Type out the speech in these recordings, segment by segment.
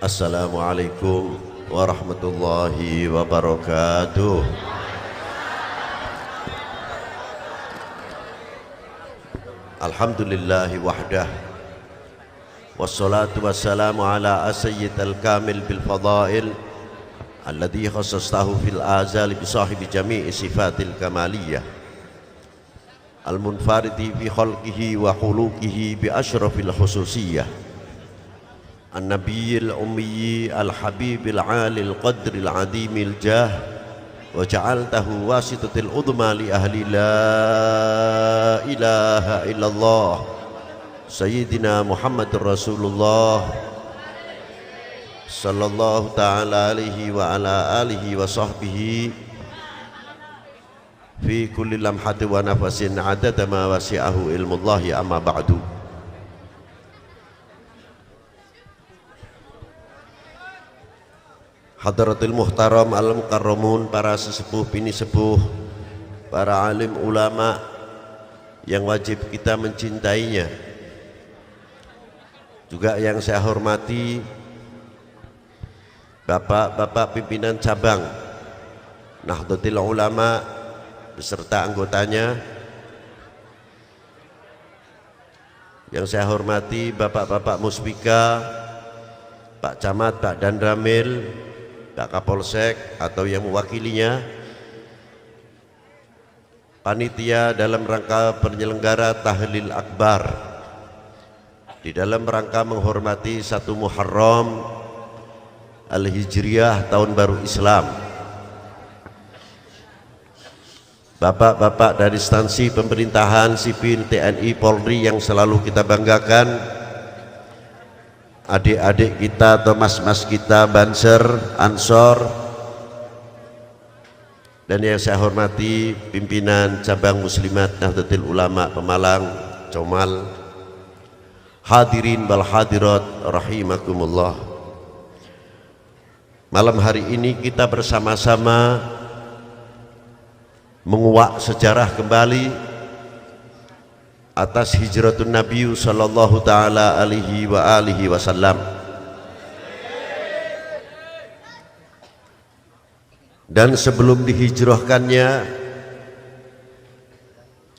Assalamualaikum warahmatullahi wabarakatuh. Alhamdulillahi wahdah, wassalatu wassalamu ala sayyidil kamil bil fadail alladhi khassastahu fil azali bi sahibi jami'i sifatil kamaliyah al munfaridi fi khalqihi wa khuluqihi bi ashrafil khususiyah النبي الأمي الحبيب العالي القدر العظيم الجاه وجعلته واسطة العظمى لأهل لا إله إلا الله سيدنا محمد رسول الله صلى الله تعالى عليه وعلى آله وصحبه في كل لمحة ونفس عدد ما وسعه علم الله أما بعد. Hadratul muhtaram al-mukarramun, para sesepuh bini sepuh, para alim ulama yang wajib kita mencintainya, juga yang saya hormati bapak-bapak pimpinan cabang Nahdlatul Ulama beserta anggotanya, yang saya hormati bapak-bapak muspika, Pak Camat, Pak Dandramil, Pak Kapolsek atau yang mewakilinya, panitia dalam rangka penyelenggara tahlil akbar di dalam rangka menghormati 1 Muharram Al-Hijriyah tahun baru Islam, bapak-bapak dari instansi pemerintahan sipil TNI Polri yang selalu kita banggakan, adik-adik kita atau mas-mas kita Banser, Ansor, dan yang saya hormati pimpinan cabang Muslimat Nahdlatul Ulama Pemalang, Comal, hadirin wal hadirat rahimakumullah. Malam hari ini kita bersama-sama menguak sejarah kembali atas hijratun Nabi sallallahu ta'ala alaihi wa alihi wasallam, dan sebelum dihijrahkannya,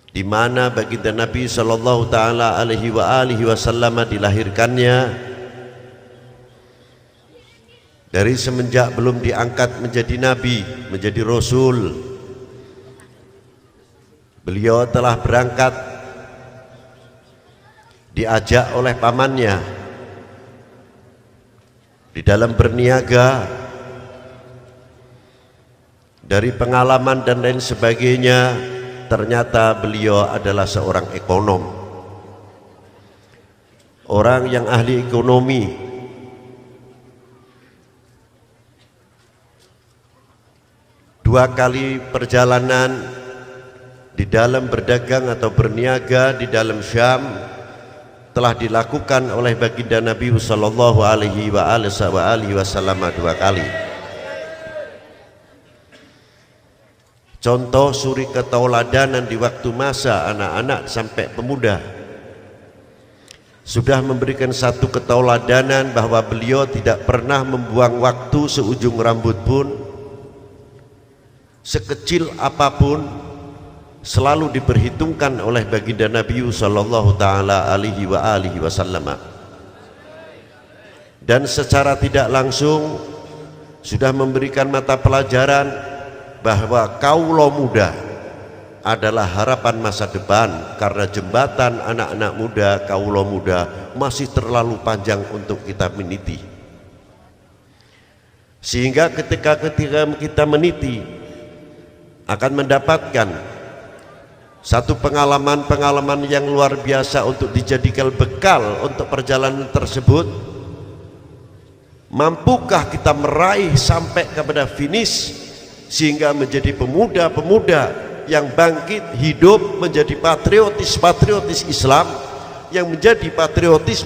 di mana baginda Nabi sallallahu ta'ala alaihi wa alihi wasallam dilahirkannya, dari semenjak belum diangkat menjadi Nabi, menjadi Rasul, beliau telah berangkat diajak oleh pamannya di dalam berniaga. Dari pengalaman dan lain sebagainya, ternyata beliau adalah seorang ekonom, orang yang ahli ekonomi. Dua kali perjalanan di dalam berdagang atau berniaga di dalam Syam telah dilakukan oleh baginda Nabi sallallahu alaihi wa alihi wasallam 2 kali. Contoh suri ketauladanan di waktu masa anak-anak sampai pemuda, sudah memberikan satu ketauladanan bahwa beliau tidak pernah membuang waktu seujung rambut pun, sekecil apapun selalu diperhitungkan oleh baginda Nabi sallallahu ta'ala alaihi wa alihi wasallam, dan secara tidak langsung sudah memberikan mata pelajaran bahwa kaulo muda adalah harapan masa depan, karena jembatan anak-anak muda, kaulo muda masih terlalu panjang untuk kita meniti, sehingga ketika kita meniti akan mendapatkan satu pengalaman-pengalaman yang luar biasa untuk dijadikan bekal untuk perjalanan tersebut. Mampukah kita meraih sampai kepada finish sehingga menjadi pemuda-pemuda yang bangkit hidup menjadi patriotis Islam, yang menjadi patriotis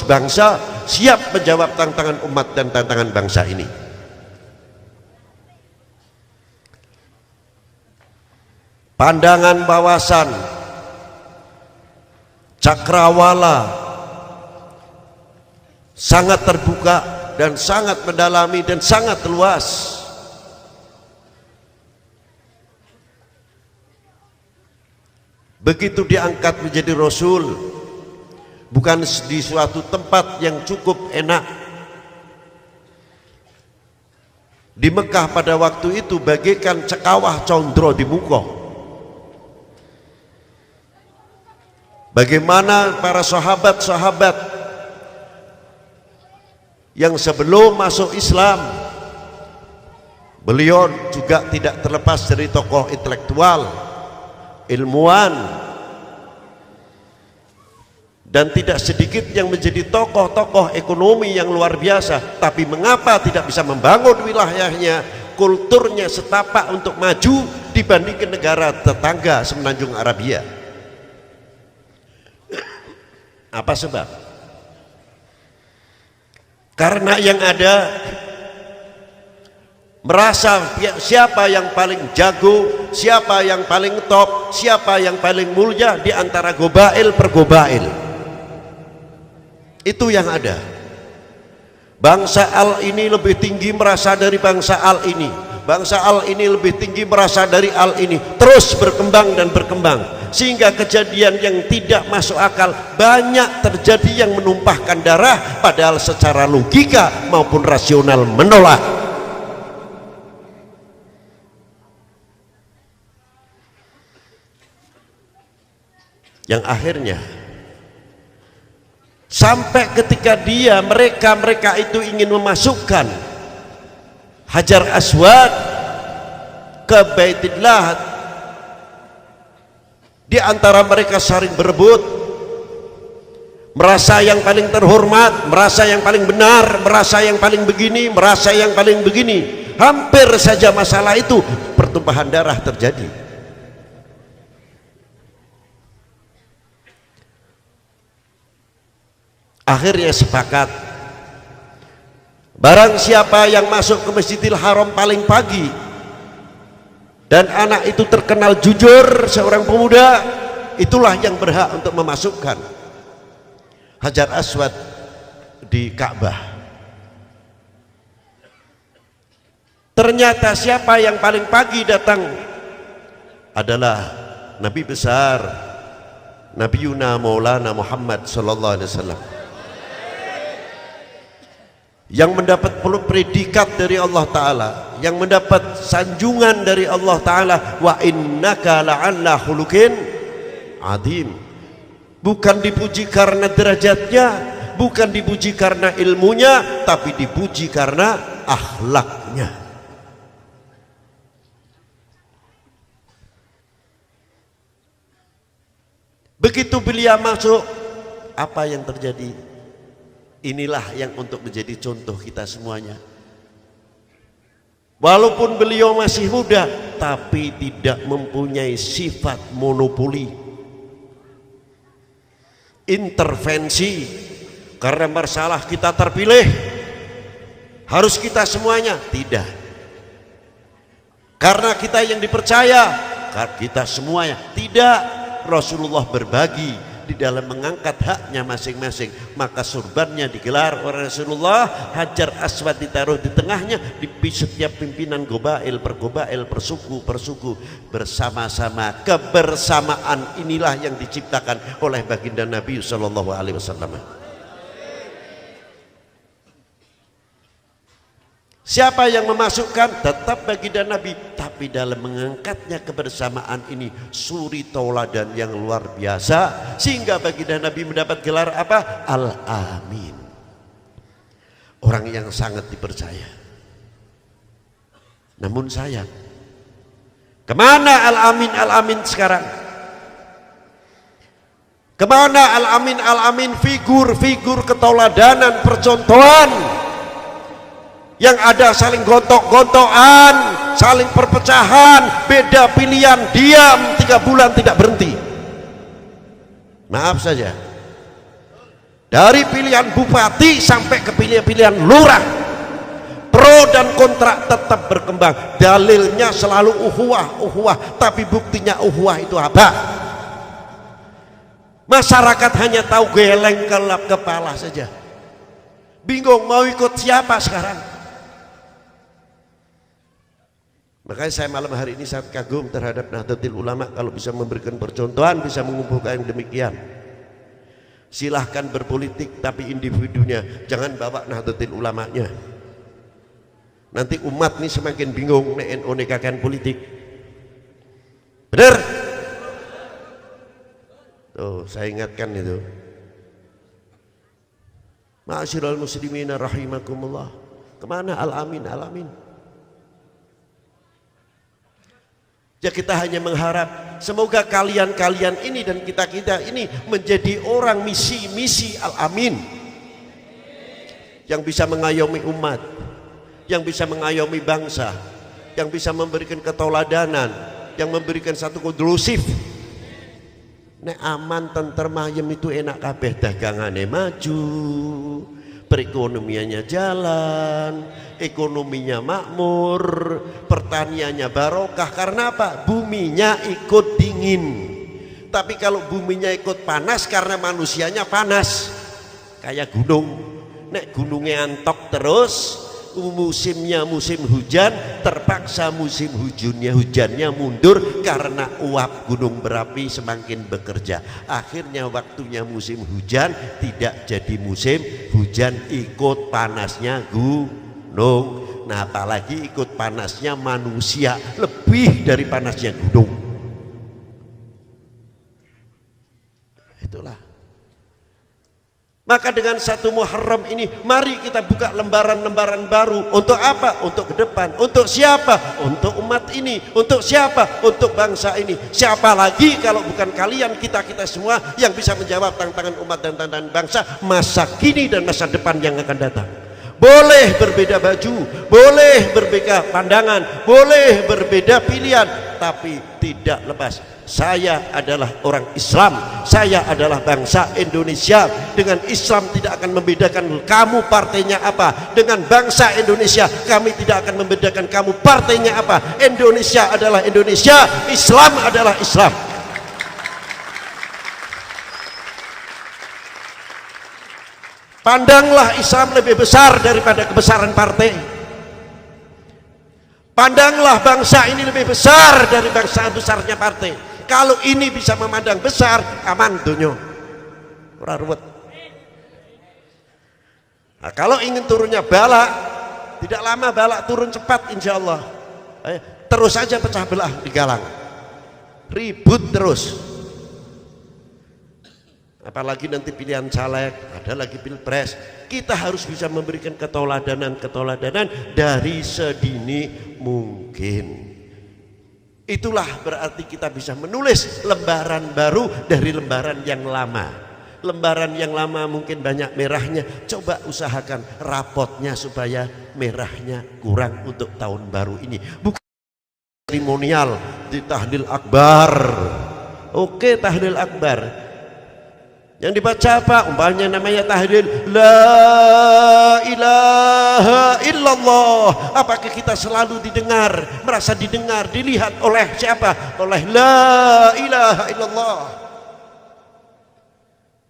bangsa, siap menjawab tantangan umat dan tantangan bangsa ini. Pandangan wawasan cakrawala sangat terbuka dan sangat mendalami dan sangat luas. Begitu diangkat menjadi Rasul, bukan di suatu tempat yang cukup enak. Di Mekah pada waktu itu bagaikan cekawah condro di muka. Bagaimana para sahabat-sahabat yang sebelum masuk Islam, beliau juga tidak terlepas dari tokoh intelektual, ilmuwan, dan tidak sedikit yang menjadi tokoh-tokoh ekonomi yang luar biasa. Tapi mengapa tidak bisa membangun wilayahnya, kulturnya setapak untuk maju dibandingkan negara tetangga semenanjung Arabia? Apa sebab? Karena yang ada merasa siapa yang paling jago, siapa yang paling top, siapa yang paling mulia di antara gobail per gobail. Itu yang ada. Bangsa Al ini lebih tinggi merasa dari bangsa Al ini, bangsa Al ini lebih tinggi merasa dari Al ini, terus berkembang dan berkembang, sehingga kejadian yang tidak masuk akal banyak terjadi yang menumpahkan darah, padahal secara logika maupun rasional menolak. Yang akhirnya sampai ketika mereka itu ingin memasukkan Hajar Aswad ke Baitullah, di antara mereka saling berebut, merasa yang paling terhormat, merasa yang paling benar, merasa yang paling begini, merasa yang paling begini. Hampir saja masalah itu pertumpahan darah terjadi. Akhirnya sepakat, barang siapa yang masuk ke Masjidil Haram paling pagi dan anak itu terkenal jujur, seorang pemuda, itulah yang berhak untuk memasukkan Hajar Aswad di Ka'bah. Ternyata siapa yang paling pagi datang adalah Nabi besar, Nabiuna Maulana Muhammad sallallahu alaihi wasallam, yang mendapat predikat dari Allah Ta'ala, yang mendapat sanjungan dari Allah Ta'ala, wa innaka la'alla khuluqin azim. Bukan dipuji karena derajatnya, bukan dipuji karena ilmunya, tapi dipuji karena akhlaknya. Begitu beliau masuk, apa yang terjadi? Inilah yang untuk menjadi contoh kita semuanya. Walaupun beliau masih muda, tapi tidak mempunyai sifat monopoli, intervensi. Karena masalah kita terpilih, harus kita semuanya. Tidak. Karena kita yang dipercaya, kita semuanya. Tidak. Rasulullah berbagi di dalam mengangkat haknya masing-masing. Maka surbannya digelar oleh Rasulullah, Hajar Aswad ditaruh di tengahnya, di setiap pimpinan gobail per gobail, per suku per suku, bersama-sama. Kebersamaan inilah yang diciptakan oleh baginda Nabi sallallahu alaihi wasallam. Siapa yang memasukkan? Tetap baginda Nabi, tapi dalam mengangkatnya kebersamaan ini suri tauladan yang luar biasa, sehingga baginda Nabi mendapat gelar apa? Al-Amin, orang yang sangat dipercaya. Namun sayang, kemana Al-Amin, Al-Amin sekarang? Kemana Al-Amin, Al-Amin, figur-figur ketauladanan, percontohan? Yang ada saling gontok-gontokan, saling perpecahan, beda pilihan, diam 3 bulan tidak berhenti. Maaf saja, dari pilihan bupati sampai ke pilihan lurah, pro dan kontra tetap berkembang. Dalilnya selalu uhuwah, tapi buktinya uhuwah itu apa? Masyarakat hanya tahu geleng kelap kepala saja. bingung mau ikut siapa sekarang. Makanya saya malam hari ini sangat kagum terhadap Nahdlatul Ulama, kalau bisa memberikan percontohan, bisa mengumpulkan yang demikian. Silahkan berpolitik, tapi individunya jangan bawa Nahdlatul Ulamanya. Nanti umat nih semakin bingung nek NU nekakan politik. Benar? Tuh, saya ingatkan itu. Ma'asyiral muslimina rahimakumullah. Kemana al-amin, al-amin? Ya kita hanya mengharap semoga kalian-kalian ini dan kita-kita ini menjadi orang misi al-amin, yang bisa mengayomi umat, yang bisa mengayomi bangsa, yang bisa memberikan keteladanan, yang memberikan satu kondusif. Nek aman tentrem ayem itu enak kabeh, dagangane maju, perekonomiannya jalan, ekonominya makmur, pertaniannya barokah. Karena apa? Buminya ikut dingin. Tapi kalau buminya ikut panas karena manusianya panas, kayak gunung. Nek gunungnya antok terus, musimnya musim hujan, terpaksa musim hujannya mundur karena uap gunung berapi semakin bekerja. Akhirnya waktunya musim hujan tidak jadi musim hujan, ikut panasnya gunung. Nah apalagi ikut panasnya manusia, lebih dari panasnya gunung. Itulah. Maka dengan 1 Muharram ini mari kita buka lembaran-lembaran baru. Untuk apa? Untuk ke depan. Untuk siapa? Untuk umat ini. Untuk siapa? Untuk bangsa ini. Siapa lagi kalau bukan kalian, kita-kita semua yang bisa menjawab tantangan umat dan tantangan bangsa masa kini dan masa depan yang akan datang. Boleh berbeda baju, boleh berbeda pandangan, boleh berbeda pilihan, tapi tidak lepas saya adalah orang Islam, saya adalah bangsa Indonesia. Dengan Islam tidak akan membedakan kamu partainya apa. Dengan bangsa Indonesia kami tidak akan membedakan kamu partainya apa. Indonesia adalah Indonesia, Islam adalah Islam. Pandanglah Islam lebih besar daripada kebesaran partai. Pandanglah bangsa ini lebih besar dari bangsa besarnya partai. Kalau ini bisa memandang besar, aman dunia, ora ruwet. Nah, kalau ingin turunnya balak, tidak lama balak turun cepat insya Allah. Terus saja pecah belah di Galang, ribut terus. Apalagi nanti pilihan caleg, ada lagi pilpres. Kita harus bisa memberikan keteladanan dari sedini mungkin. Itulah berarti kita bisa menulis lembaran baru dari lembaran yang lama. Lembaran yang lama mungkin banyak merahnya, coba usahakan rapotnya supaya merahnya kurang untuk tahun baru ini. Bukan seremonial di tahlil akbar. Oke, tahlil akbar yang dibaca apa? Umpamanya namanya tahlil la ilaha illallah. Apakah kita selalu didengar, merasa didengar, dilihat oleh siapa? Oleh la ilaha illallah.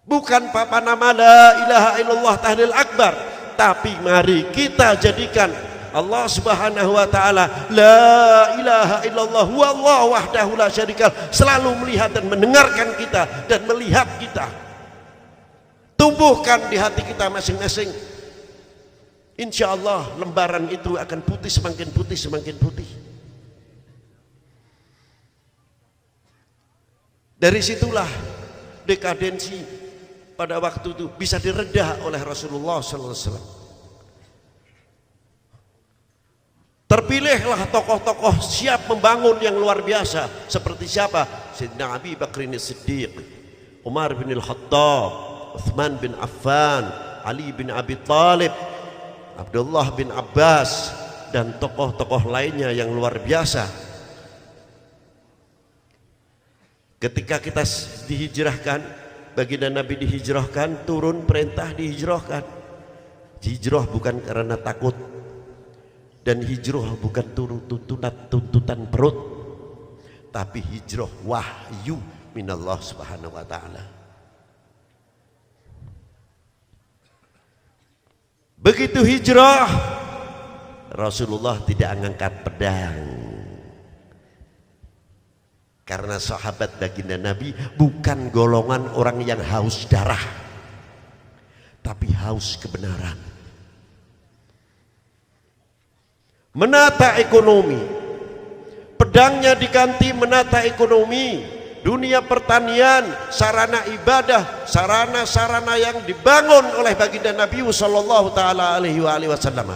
Bukan papa nama la ilaha illallah tahlil akbar, tapi mari kita jadikan Allah Subhanahu wa taala la ilaha illallah huwallahu wahdahu la syarikalah selalu melihat dan mendengarkan kita dan melihat kita. Tumbuhkan di hati kita masing-masing. Insya Allah lembaran itu akan putih, semakin putih, semakin putih. Dari situlah dekadensi pada waktu itu bisa diredah oleh Rasulullah SAW. Terpilihlah tokoh-tokoh siap membangun yang luar biasa. Seperti siapa? Sayyidina Abi Bakrin Siddiq, Umar bin Al-Khattab, Uthman bin Affan, Ali bin Abi Thalib, Abdullah bin Abbas, dan tokoh-tokoh lainnya yang luar biasa. Ketika kita dihijrahkan, baginda Nabi dihijrahkan, turun perintah dihijrahkan. Hijrah bukan karena takut, dan hijrah bukan tuntutan perut, tapi hijrah wahyu minallah subhanahu wa ta'ala. Begitu hijrah, Rasulullah tidak mengangkat pedang, karena sahabat baginda Nabi bukan golongan orang yang haus darah, tapi haus kebenaran. Menata ekonomi, pedangnya diganti menata ekonomi, dunia pertanian, sarana ibadah, sarana-sarana yang dibangun oleh baginda Nabi sallallahu taala alaihi wasallam.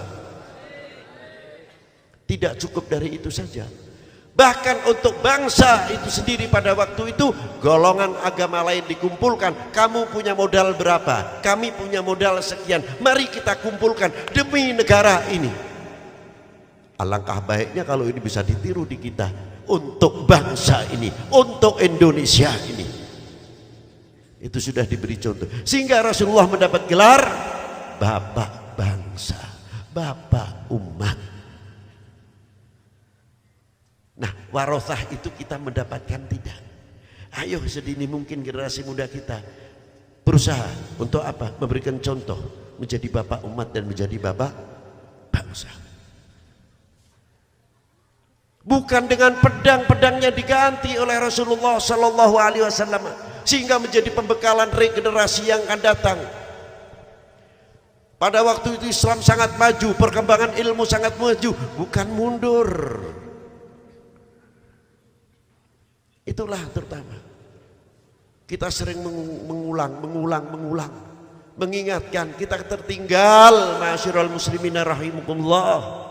Tidak cukup dari itu saja. Bahkan untuk bangsa itu sendiri pada waktu itu golongan agama lain dikumpulkan. Kamu punya modal berapa? Kami punya modal sekian. Mari kita kumpulkan demi negara ini. Alangkah baiknya kalau ini bisa ditiru di kita, untuk bangsa ini, untuk Indonesia ini. Itu sudah diberi contoh, sehingga Rasulullah mendapat gelar Bapak Bangsa, Bapak Umat. Nah, warothah itu kita mendapatkan tidak? Ayo sedini mungkin generasi muda kita berusaha untuk apa? Memberikan contoh, menjadi Bapak Umat dan menjadi Bapak Bangsa. Bukan dengan pedang-pedangnya diganti oleh Rasulullah Sallallahu Alaihi Wasallam, sehingga menjadi pembekalan regenerasi yang akan datang. Pada waktu itu Islam sangat maju, perkembangan ilmu sangat maju, bukan mundur. Itulah terutama kita sering mengulang, mengingatkan kita tertinggal, ma'asyiral muslimina rahimakumullah.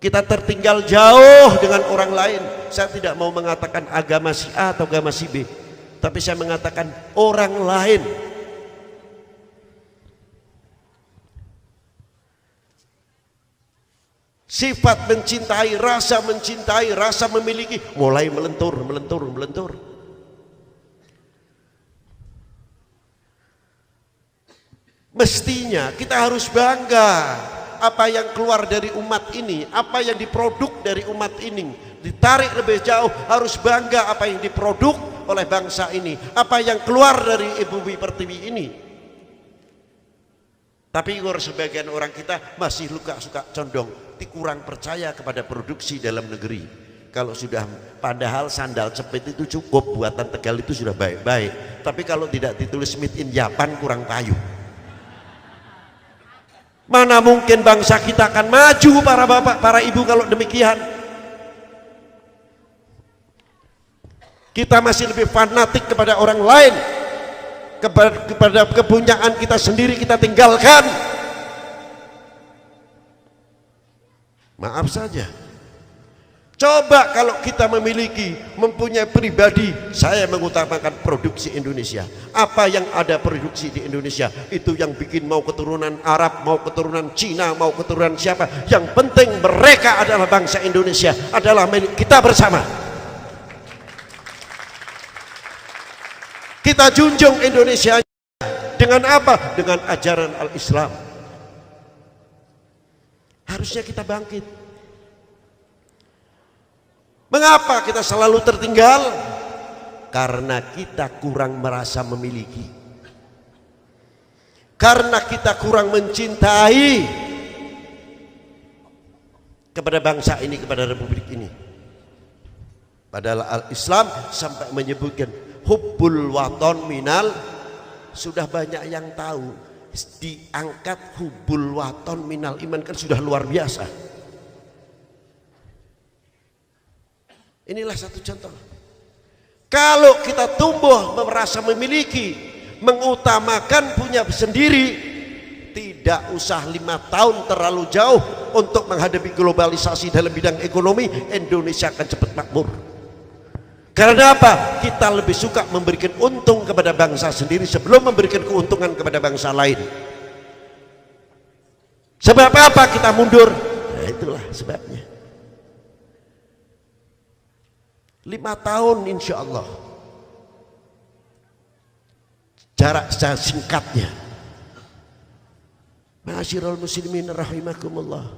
Kita tertinggal jauh dengan orang lain. Saya tidak mau mengatakan agama si A atau agama si B, tapi saya mengatakan orang lain. Sifat mencintai, rasa memiliki mulai melentur. Mestinya kita harus bangga apa yang keluar dari umat ini, apa yang diproduk dari umat ini. Ditarik lebih jauh, harus bangga apa yang diproduk oleh bangsa ini, apa yang keluar dari ibu bumi pertiwi ini. Tapi sebagian orang kita masih suka condong, kurang percaya kepada produksi dalam negeri. Kalau sudah, padahal sandal cepit itu cukup, buatan Tegal itu sudah baik-baik, tapi kalau tidak ditulis made in Japan kurang payu. Mana mungkin bangsa kita akan maju, para bapak, para ibu, kalau demikian. Kita masih lebih fanatik kepada orang lain, kepada kepunyaan kita sendiri kita tinggalkan. Maaf saja. Coba kalau kita mempunyai pribadi, saya mengutamakan produksi Indonesia. Apa yang ada produksi di Indonesia, itu yang bikin, mau keturunan Arab, mau keturunan Cina, mau keturunan siapa. Yang penting mereka adalah bangsa Indonesia, adalah milik kita bersama. Kita junjung Indonesia dengan apa? Dengan ajaran Al-Islam. Harusnya kita bangkit. Mengapa kita selalu tertinggal? Karena kita kurang merasa memiliki, karena kita kurang mencintai kepada bangsa ini, kepada republik ini. Padahal Al-Islam sampai menyebutkan hubbul waton minal, sudah banyak yang tahu, diangkat hubbul waton minal iman, kan sudah luar biasa. Inilah satu contoh. Kalau kita tumbuh merasa memiliki, mengutamakan punya sendiri, tidak usah 5 tahun terlalu jauh untuk menghadapi globalisasi dalam bidang ekonomi, Indonesia akan cepat makmur. Karena apa? Kita lebih suka memberikan untung kepada bangsa sendiri sebelum memberikan keuntungan kepada bangsa lain. Sebab apa kita mundur? Nah, itulah sebabnya. 5 tahun insya Allah, jarak singkatnya. Ma'asyiral muslimin rahimakumullah.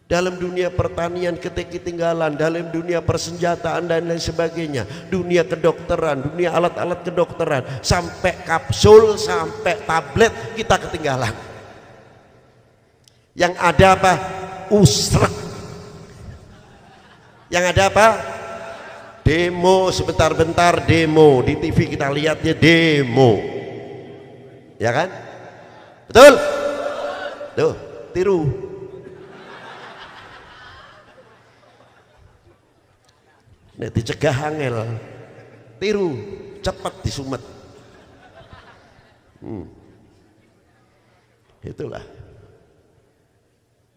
Dalam dunia pertanian ketinggalan, dalam dunia persenjataan dan lain sebagainya, dunia kedokteran, dunia alat-alat kedokteran, sampai kapsul, sampai tablet kita ketinggalan. Yang ada apa? Usrek. Yang ada apa? Demo, sebentar-bentar demo. Di TV kita lihatnya demo, ya kan? Betul? Tuh, tiru. Nek dicegah angel, tiru, cepat disumet. Itulah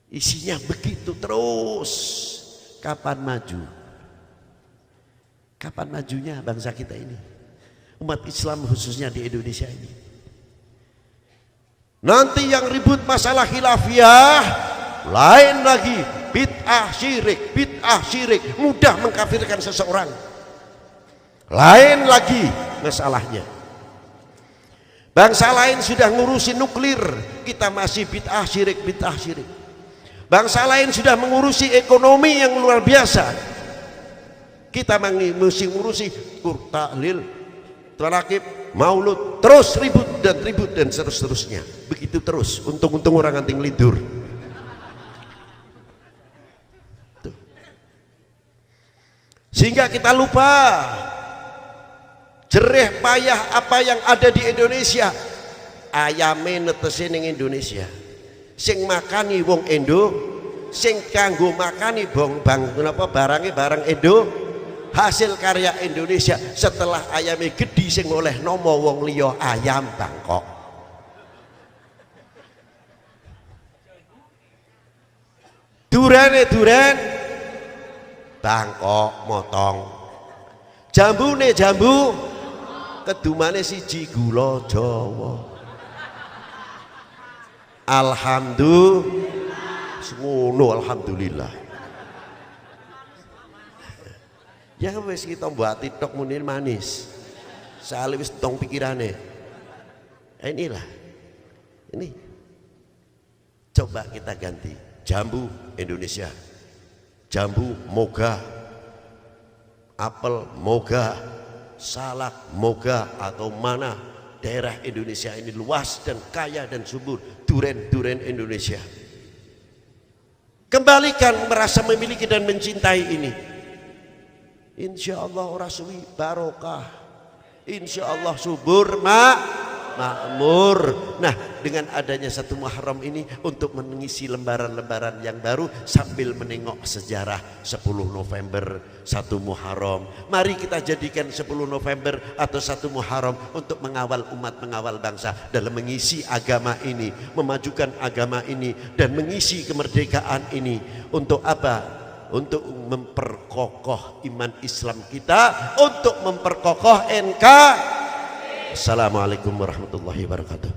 isinya begitu terus. Kapan maju? Kapan majunya bangsa kita ini, umat Islam khususnya di Indonesia ini? Nanti yang ribut masalah khilafiyah lain lagi, bid'ah syirik, mudah mengkafirkan seseorang. Lain lagi masalahnya. Bangsa lain sudah ngurusi nuklir, kita masih bid'ah syirik. Bangsa lain sudah mengurusi ekonomi yang luar biasa, kita masih ngurusi tahlil, tarakib, maulud, terus ribut dan seterusnya. Begitu terus, untung-untung orang anting lidur. Tuh. Sehingga kita lupa jerih payah apa yang ada di Indonesia. Ayame netesi ning Indonesia, sing makani wong Indo, sing kanggo makani barang Indo, hasil karya Indonesia. Setelah ayame gede sing oleh nomo wong liya ayam Bangkok. Duren Bangkok motong, jambune jambu, kedumane siji gula Jawa. Alhamdulillah. Ya wis kita buat TikTok munir manis. Soalnya wis tong pikirane. Inilah. Ini. Coba kita ganti. Jambu Indonesia. Jambu moga. Apel moga. Salak moga, atau mana daerah Indonesia ini luas dan kaya dan subur. Duren Indonesia. Kembalikan merasa memiliki dan mencintai ini. Insya Allah ora suwi barokah, insya Allah subur makmur. Nah, dengan adanya 1 Muharram ini untuk mengisi lembaran-lembaran yang baru sambil menengok sejarah 10 November 1 Muharram. Mari kita jadikan 10 November atau 1 Muharram untuk mengawal umat, mengawal bangsa dalam mengisi agama ini, memajukan agama ini dan mengisi kemerdekaan ini. Untuk apa? Untuk memperkokoh iman Islam kita, untuk memperkokoh NKRI. Assalamualaikum warahmatullahi wabarakatuh.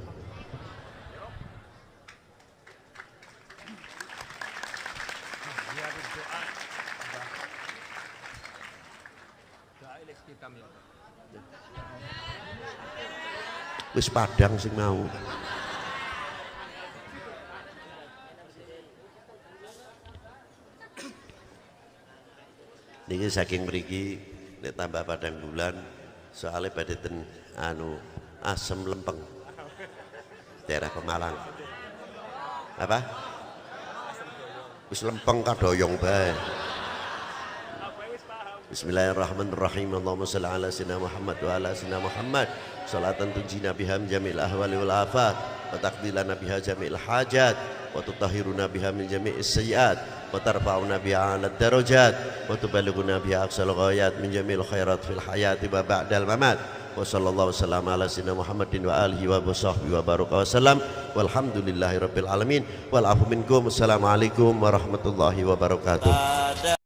Wis padang sing mau. Niki saking mriki nek tambah padang bulan soalnya badhe ten asem lempeng daerah Pemalang. Apa? Wis lempeng kadoyong bae. Bismillahirrahmanirrahim. Allahumma shalli ala sayyidina Muhammad wa ala sayyidina Muhammad salatan tunjina biha min jamil ahwali wal afat wa taqdilana biha jamil hajat wa tutahhiruna biha min jami'is sayyiat wa tarfa'una biha 'ala darajat wa tuballighuna biha aqsal ghayat min jamil khairat fil hayati wa ba'dal mamat. Wa sallallahu wasallam ala sayyidina Muhammadin wa alihi wa sahbihi wa baraka wasallam walhamdulillahi rabbil alamin wal afu minkum. Assalamualaikum warahmatullahi wabarakatuh.